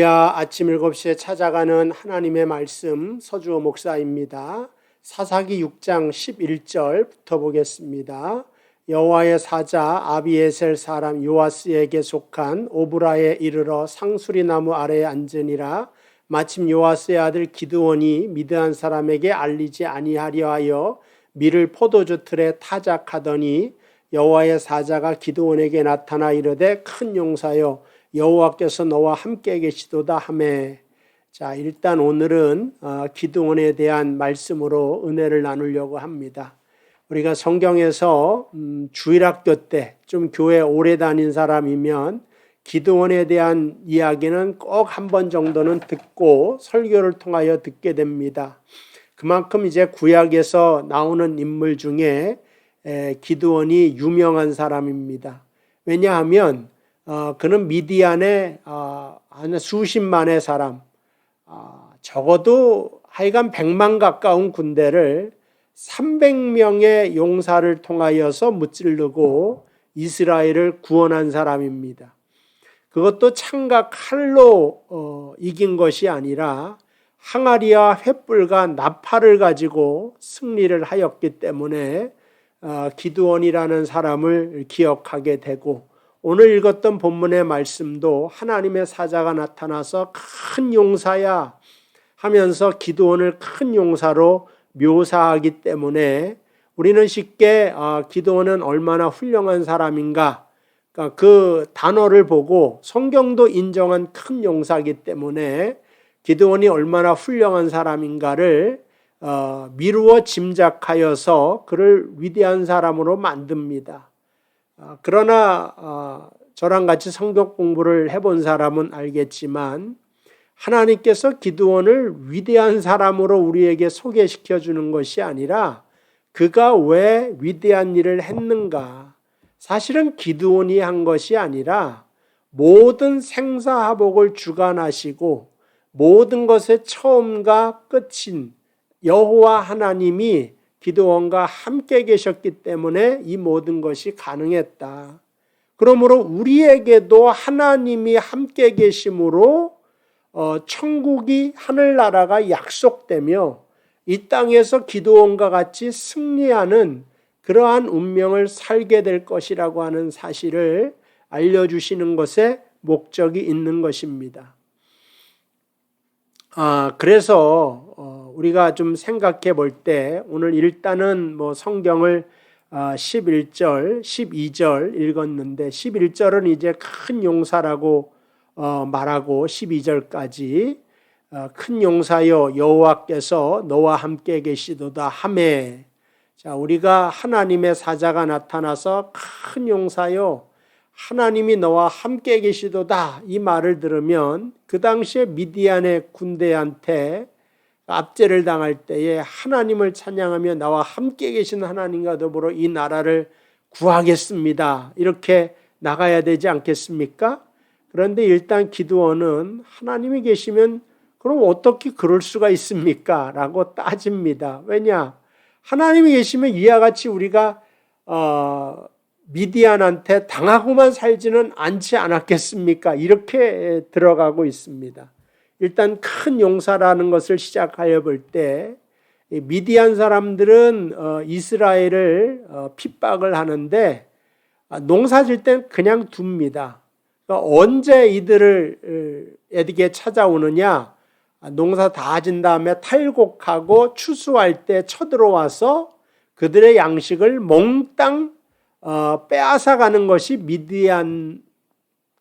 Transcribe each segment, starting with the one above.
아침 7시에 찾아가는 하나님의 말씀 서주호 목사입니다. 사사기 6장 11절부터 보겠습니다. 여호와의 사자 아비에셀 사람 요아스에게 속한 오브라에 이르러 상수리 나무 아래에 앉으니라. 마침 요아스의 아들 기드온이 미드안 사람에게 알리지 아니하려 하여 밀을 포도주 틀에 타작하더니 여호와의 사자가 기드온에게 나타나 이르되 큰 용사여 여호와께서 너와 함께 계시도다 하매. 자, 일단 오늘은 기드온에 대한 말씀으로 은혜를 나누려고 합니다. 우리가 성경에서 주일학교 때 좀 교회 오래 다닌 사람이면 기드온에 대한 이야기는 꼭 한 번 정도는 듣고 설교를 통하여 듣게 됩니다. 그만큼 이제 구약에서 나오는 인물 중에 기드온이 유명한 사람입니다. 왜냐하면 그는 미디안의 한 수십만의 사람, 적어도 하여간 100만 가까운 군대를 300명의 용사를 통하여서 무찌르고 이스라엘을 구원한 사람입니다. 그것도 창과 칼로 이긴 것이 아니라 항아리와 횃불과 나팔을 가지고 승리를 하였기 때문에 기드온이라는 사람을 기억하게 되고, 오늘 읽었던 본문의 말씀도 하나님의 사자가 나타나서 큰 용사야 하면서 기드온을 큰 용사로 묘사하기 때문에 우리는 쉽게 기드온은 얼마나 훌륭한 사람인가, 그러니까 그 단어를 보고 성경도 인정한 큰 용사이기 때문에 기드온이 얼마나 훌륭한 사람인가를 미루어 짐작하여서 그를 위대한 사람으로 만듭니다. 그러나 저랑 같이 성경 공부를 해본 사람은 알겠지만 하나님께서 기드온을 위대한 사람으로 우리에게 소개시켜 주는 것이 아니라 그가 왜 위대한 일을 했는가, 사실은 기드온이 한 것이 아니라 모든 생사화복을 주관하시고 모든 것의 처음과 끝인 여호와 하나님이 기드온과 함께 계셨기 때문에 이 모든 것이 가능했다. 그러므로 우리에게도 하나님이 함께 계심으로 천국이, 하늘나라가 약속되며 이 땅에서 기드온과 같이 승리하는 그러한 운명을 살게 될 것이라고 하는 사실을 알려주시는 것에 목적이 있는 것입니다. 그래서 우리가 좀 생각해 볼 때 오늘 일단은 성경을 11절, 12절 읽었는데 11절은 이제 큰 용사라고 말하고 12절까지 큰 용사여 여호와께서 너와 함께 계시도다 하매. 자, 우리가 하나님의 사자가 나타나서 큰 용사여 하나님이 너와 함께 계시도다 이 말을 들으면 그 당시에 미디안의 군대한테 압제를 당할 때에 하나님을 찬양하며 나와 함께 계신 하나님과 더불어 이 나라를 구하겠습니다, 이렇게 나가야 되지 않겠습니까? 그런데 일단 기드온은 하나님이 계시면 그럼 어떻게 그럴 수가 있습니까? 라고 따집니다. 왜냐? 하나님이 계시면 이와 같이 우리가 미디안한테 당하고만 살지는 않지 않았겠습니까? 이렇게 들어가고 있습니다. 일단 큰 용사라는 것을 시작하여 볼 때 미디안 사람들은 이스라엘을 핍박을 하는데 농사 질 땐 그냥 둡니다. 그러니까 언제 이들에게 찾아오느냐, 농사 다 진 다음에 탈곡하고 추수할 때 쳐들어와서 그들의 양식을 몽땅 빼앗아가는 것이 미디안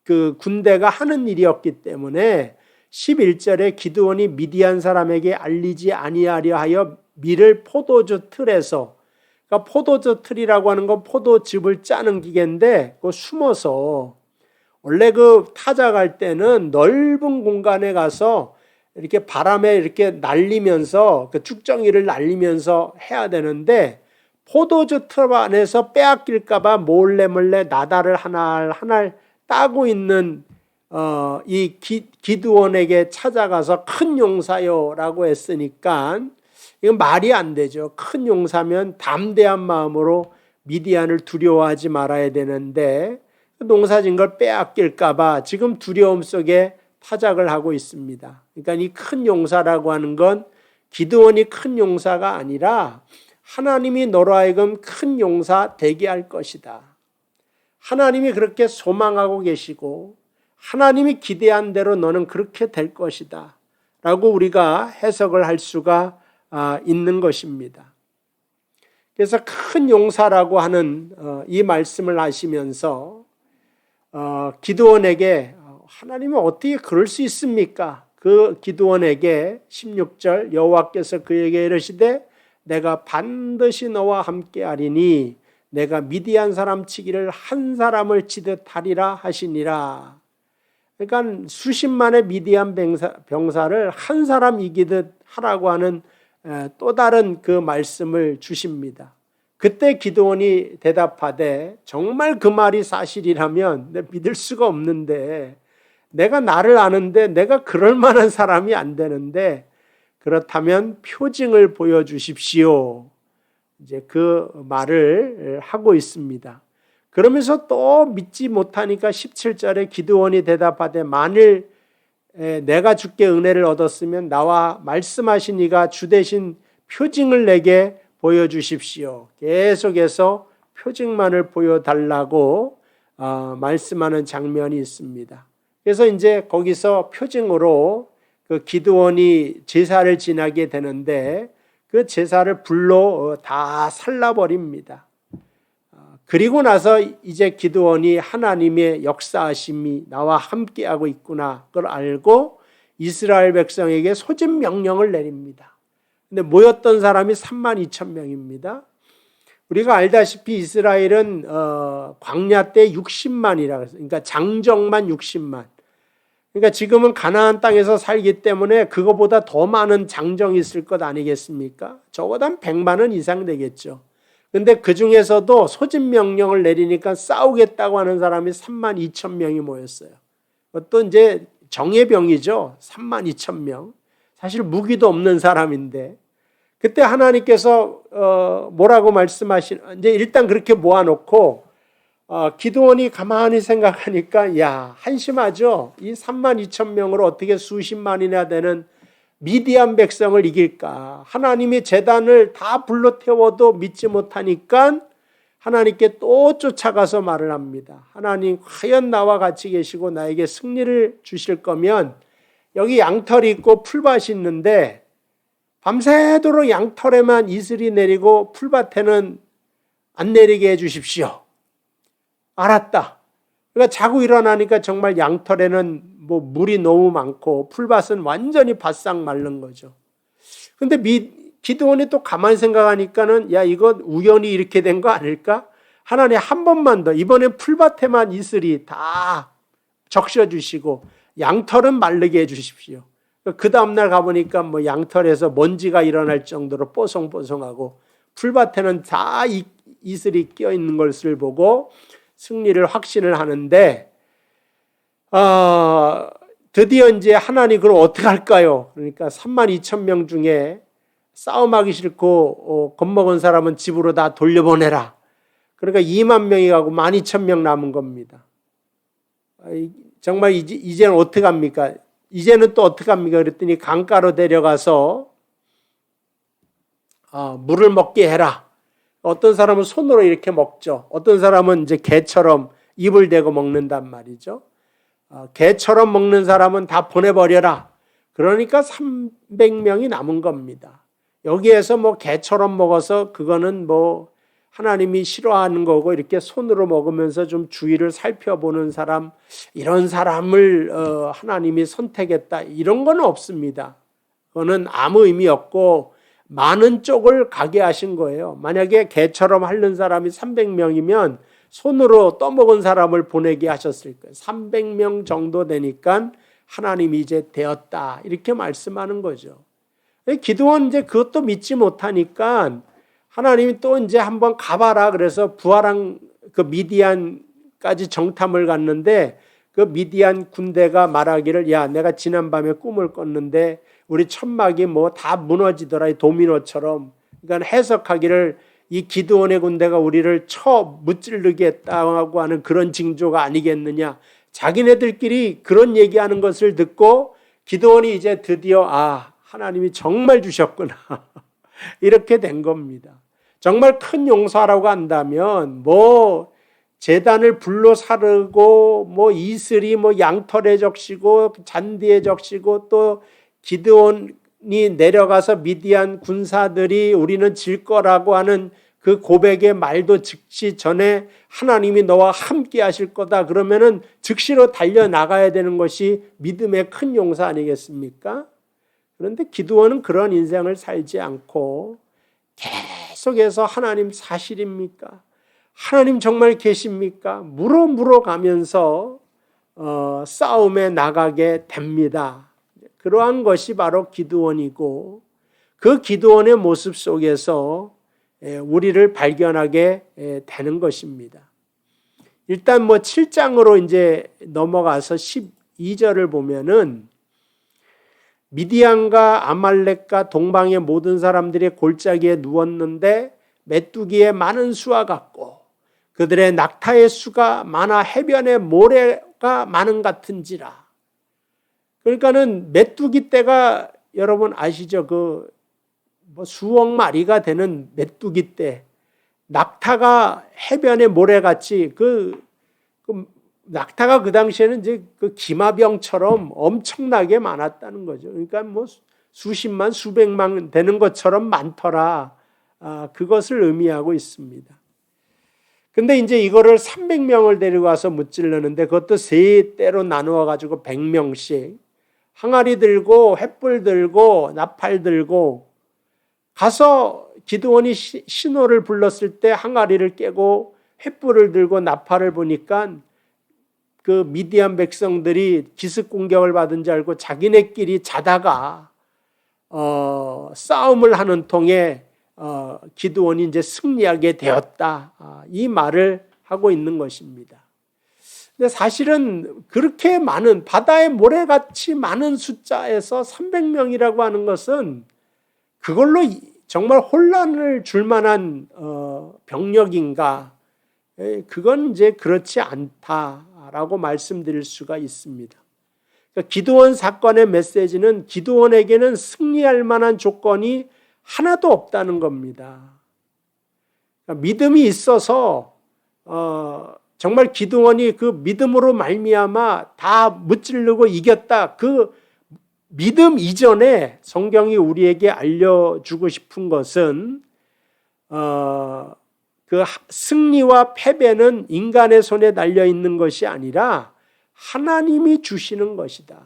그 군대가 하는 일이었기 때문에 11절에 기드온이 미디안 사람에게 알리지 아니하려 하여 밀을 포도주 틀에서, 그러니까 포도주 틀이라고 하는 건 포도즙을 짜는 기계인데 그 숨어서, 원래 그 타작할 때는 넓은 공간에 가서 이렇게 바람에 이렇게 날리면서 그 쭉정이를 날리면서 해야 되는데 포도주 틀 안에서 빼앗길까 봐 몰래 나달을 하나 따고 있는 이 기드온에게 찾아가서 큰 용사요라고 했으니까 이건 말이 안 되죠. 큰 용사면 담대한 마음으로 미디안을 두려워하지 말아야 되는데 농사진 걸 빼앗길까 봐 지금 두려움 속에 타작을 하고 있습니다. 그러니까 이 큰 용사라고 하는 건 기드온이 큰 용사가 아니라 하나님이 너로 하여금 큰 용사 되게 할 것이다. 하나님이 그렇게 소망하고 계시고 하나님이 기대한 대로 너는 그렇게 될 것이다 라고 우리가 해석을 할 수가 있는 것입니다. 그래서 큰 용사라고 하는 이 말씀을 하시면서 기드온에게 하나님이 어떻게 그럴 수 있습니까? 그 기드온에게 16절 여호와께서 그에게 이르시되 내가 반드시 너와 함께하리니 내가 미디안 사람 치기를 한 사람을 치듯 하리라 하시니라. 그러니까 수십만의 미디안 병사를 한 사람 이기듯 하라고 하는 또 다른 그 말씀을 주십니다. 그때 기드온이 대답하되 정말 그 말이 사실이라면 믿을 수가 없는데 내가 나를 아는데 내가 그럴 만한 사람이 안 되는데 그렇다면 표징을 보여주십시오. 이제 그 말을 하고 있습니다. 그러면서 또 믿지 못하니까 17절에 기드온이 대답하되 만일 내가 주께 은혜를 얻었으면 나와 말씀하신 이가 주 대신 표징을 내게 보여주십시오. 계속해서 표징만을 보여달라고 말씀하는 장면이 있습니다. 그래서 이제 거기서 표징으로 그 기드온이 제사를 지나게 되는데 그 제사를 불로 다 살라버립니다. 그리고 나서 이제 기드온이 하나님의 역사하심이 나와 함께하고 있구나 그걸 알고 이스라엘 백성에게 소집 명령을 내립니다. 근데 모였던 사람이 32,000명입니다. 우리가 알다시피 이스라엘은 광야 때 60만이라고 했어요. 그러니까 장정만 60만. 그러니까 지금은 가나안 땅에서 살기 때문에 그거보다 더 많은 장정이 있을 것 아니겠습니까? 적어도 한 100만은 이상 되겠죠. 근데 그 중에서도 소집 명령을 내리니까 싸우겠다고 하는 사람이 32,000명이 모였어요. 그것도 이제 정예병이죠. 32,000명. 사실 무기도 없는 사람인데 그때 하나님께서 뭐라고 이제 일단 그렇게 모아놓고 기드온이 가만히 생각하니까 한심하죠. 이 32,000명으로 어떻게 수십만이나 되는 미디안 백성을 이길까? 하나님이 제단을 다 불러 태워도 믿지 못하니까 하나님께 또 쫓아가서 말을 합니다. 하나님 과연 나와 같이 계시고 나에게 승리를 주실 거면 여기 양털이 있고 풀밭이 있는데 밤새도록 양털에만 이슬이 내리고 풀밭에는 안 내리게 해 주십시오. 알았다. 그러니까 자고 일어나니까 정말 양털에는 물이 너무 많고 풀밭은 완전히 바싹 마른 거죠. 근데 기드온이 또 가만히 생각하니까는 이거 우연히 이렇게 된 거 아닐까? 하나님 한 번만 더 이번엔 풀밭에만 이슬이 다 적셔주시고 양털은 마르게 해주십시오. 그 다음날 가보니까 양털에서 먼지가 일어날 정도로 뽀송뽀송하고 풀밭에는 다 이슬이 끼어있는 것을 보고 승리를 확신을 하는데 드디어 이제 하나님 그럼 어떻게 할까요? 그러니까 32,000명 중에 싸움하기 싫고 겁먹은 사람은 집으로 다 돌려보내라. 그러니까 2만 명이 가고 12,000명 남은 겁니다. 정말 이제는 어떻게 합니까? 이제는 또 어떻게 합니까? 그랬더니 강가로 데려가서 물을 먹게 해라. 어떤 사람은 손으로 이렇게 먹죠. 어떤 사람은 이제 개처럼 입을 대고 먹는단 말이죠. 개처럼 먹는 사람은 다 보내버려라. 그러니까 300명이 남은 겁니다. 여기에서 개처럼 먹어서 그거는 하나님이 싫어하는 거고 이렇게 손으로 먹으면서 좀 주위를 살펴보는 사람, 이런 사람을 하나님이 선택했다. 이런 건 없습니다. 그거는 아무 의미 없고 많은 쪽을 가게 하신 거예요. 만약에 개처럼 핥는 사람이 300명이면 손으로 떠먹은 사람을 보내게 하셨을 거예요. 300명 정도 되니까 하나님이 이제 되었다. 이렇게 말씀하는 거죠. 기드온 이제 그것도 믿지 못하니까 하나님이 또 이제 한번 가봐라. 그래서 부하랑 그 미디안까지 정탐을 갔는데 그 미디안 군대가 말하기를 내가 지난밤에 꿈을 꿨는데 우리 천막이 다 무너지더라. 도미노처럼. 그러니까 해석하기를 이 기드온의 군대가 우리를 무찌르게 했다고 하는 그런 징조가 아니겠느냐. 자기네들끼리 그런 얘기하는 것을 듣고 기드온이 이제 드디어 하나님이 정말 주셨구나 이렇게 된 겁니다. 정말 큰 용서라고 한다면 제단을 불로 사르고 이슬이 양털에 적시고 잔디에 적시고 또 기드온이 내려가서 미디안 군사들이 우리는 질 거라고 하는 그 고백의 말도 즉시 전에 하나님이 너와 함께 하실 거다 그러면은 즉시로 달려나가야 되는 것이 믿음의 큰 용서 아니겠습니까? 그런데 기드온은 그런 인생을 살지 않고 계속해서 하나님 사실입니까? 하나님 정말 계십니까? 물어가면서 싸움에 나가게 됩니다. 그러한 것이 바로 기드온이고 그 기드온의 모습 속에서 우리를 발견하게 되는 것입니다. 일단 7장으로 이제 넘어가서 12절을 보면은 미디안과 아말렉과 동방의 모든 사람들이 골짜기에 누웠는데 메뚜기의 많은 수와 같고 그들의 낙타의 수가 많아 해변의 모래가 많은 같은지라. 그러니까는 메뚜기 떼가 여러분 아시죠? 수억 마리가 되는 메뚜기 떼. 낙타가 해변의 모래같이 낙타가 그 당시에는 이제 기마병처럼 엄청나게 많았다는 거죠. 그러니까 수십만, 수백만 되는 것처럼 많더라. 그것을 의미하고 있습니다. 근데 이제 이거를 300명을 데리고 와서 무찔르는데 그것도 세 때로 나누어 가지고 100명씩 항아리 들고 횃불 들고 나팔 들고 가서 기드온이 신호를 불렀을 때 항아리를 깨고 횃불을 들고 나팔을 보니까 그 미디안 백성들이 기습 공격을 받은 줄 알고 자기네끼리 자다가 싸움을 하는 통에 기드온이 이제 승리하게 되었다. 이 말을 하고 있는 것입니다. 근데 사실은 그렇게 많은 바다의 모래같이 많은 숫자에서 300명이라고 하는 것은 그걸로 정말 혼란을 줄 만한 병력인가? 그건 이제 그렇지 않다라고 말씀드릴 수가 있습니다. 그러니까 기드온 사건의 메시지는 기드온에게는 승리할 만한 조건이 하나도 없다는 겁니다. 그러니까 믿음이 있어서 정말 기드온이 그 믿음으로 말미암아 다 무찌르고 이겼다. 그 믿음 이전에 성경이 우리에게 알려주고 싶은 것은 그 승리와 패배는 인간의 손에 달려 있는 것이 아니라 하나님이 주시는 것이다.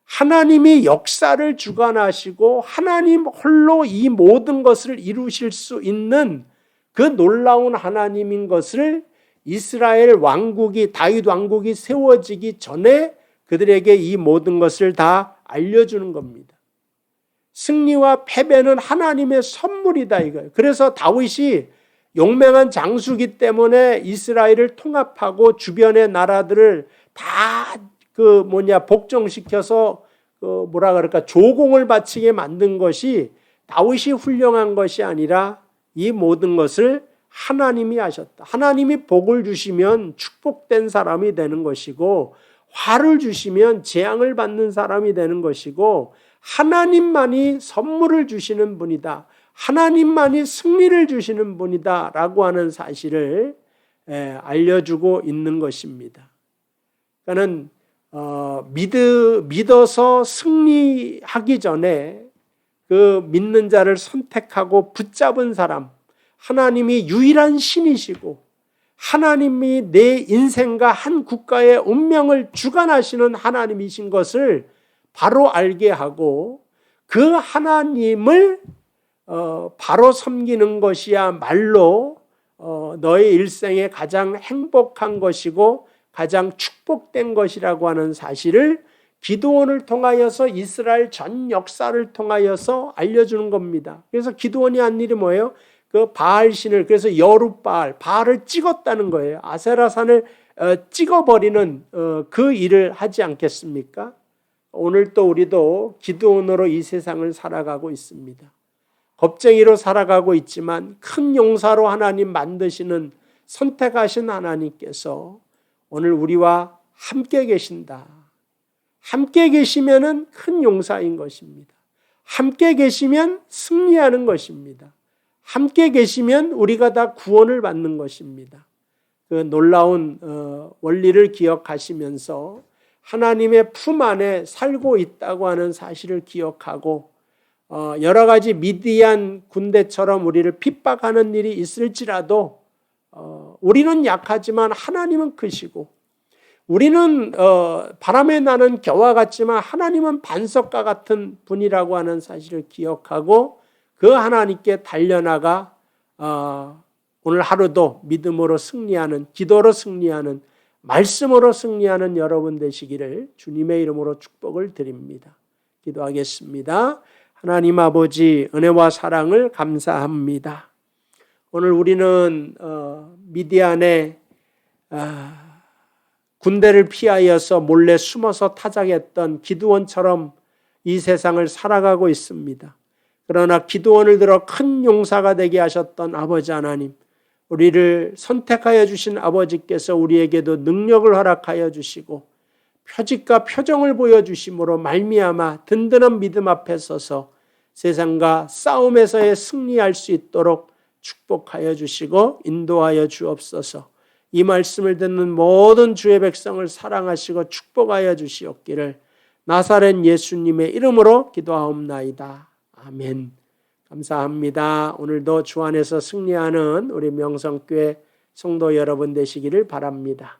하나님이 역사를 주관하시고 하나님 홀로 이 모든 것을 이루실 수 있는 그 놀라운 하나님인 것을 이스라엘 왕국이 다윗 왕국이 세워지기 전에 그들에게 이 모든 것을 다 알려주는 겁니다. 승리와 패배는 하나님의 선물이다 이거예요. 그래서 다윗이 용맹한 장수기 때문에 이스라엘을 통합하고 주변의 나라들을 다 복종시켜서 조공을 바치게 만든 것이 다윗이 훌륭한 것이 아니라 이 모든 것을 하나님이 하셨다. 하나님이 복을 주시면 축복된 사람이 되는 것이고 화를 주시면 재앙을 받는 사람이 되는 것이고 하나님만이 선물을 주시는 분이다. 하나님만이 승리를 주시는 분이다 라고 하는 사실을 알려주고 있는 것입니다. 그러니까 믿어서 승리하기 전에 그 믿는 자를 선택하고 붙잡은 사람, 하나님이 유일한 신이시고 하나님이 내 인생과 한 국가의 운명을 주관하시는 하나님이신 것을 바로 알게 하고 그 하나님을 바로 섬기는 것이야말로 너의 일생에 가장 행복한 것이고 가장 축복된 것이라고 하는 사실을 기드온을 통하여서 이스라엘 전 역사를 통하여서 알려주는 겁니다. 그래서 기드온이 한 일이 뭐예요? 그 바알 신을, 그래서 여룻바알, 바알을 찍었다는 거예요. 아세라산을 찍어버리는 그 일을 하지 않겠습니까? 오늘 또 우리도 기드온으로 이 세상을 살아가고 있습니다. 겁쟁이로 살아가고 있지만 큰 용사로 하나님 만드시는 선택하신 하나님께서 오늘 우리와 함께 계신다. 함께 계시면은 큰 용사인 것입니다. 함께 계시면 승리하는 것입니다. 함께 계시면 우리가 다 구원을 받는 것입니다. 그 놀라운 원리를 기억하시면서 하나님의 품 안에 살고 있다고 하는 사실을 기억하고 여러 가지 미디안 군대처럼 우리를 핍박하는 일이 있을지라도 우리는 약하지만 하나님은 크시고 우리는 바람에 나는 겨와 같지만 하나님은 반석과 같은 분이라고 하는 사실을 기억하고 그 하나님께 달려나가 오늘 하루도 믿음으로 승리하는, 기도로 승리하는, 말씀으로 승리하는 여러분 되시기를 주님의 이름으로 축복을 드립니다. 기도하겠습니다. 하나님 아버지, 은혜와 사랑을 감사합니다. 오늘 우리는 미디안의 군대를 피하여서 몰래 숨어서 타작했던 기드온처럼 이 세상을 살아가고 있습니다. 그러나 기드온을 들어 큰 용사가 되게 하셨던 아버지 하나님, 우리를 선택하여 주신 아버지께서 우리에게도 능력을 허락하여 주시고 표직과 표정을 보여주심으로 말미암아 든든한 믿음 앞에 서서 세상과 싸움에서의 승리할 수 있도록 축복하여 주시고 인도하여 주옵소서. 이 말씀을 듣는 모든 주의 백성을 사랑하시고 축복하여 주시옵기를 나사렛 예수님의 이름으로 기도하옵나이다. 아멘. 감사합니다. 오늘도 주 안에서 승리하는 우리 명성교회 성도 여러분 되시기를 바랍니다.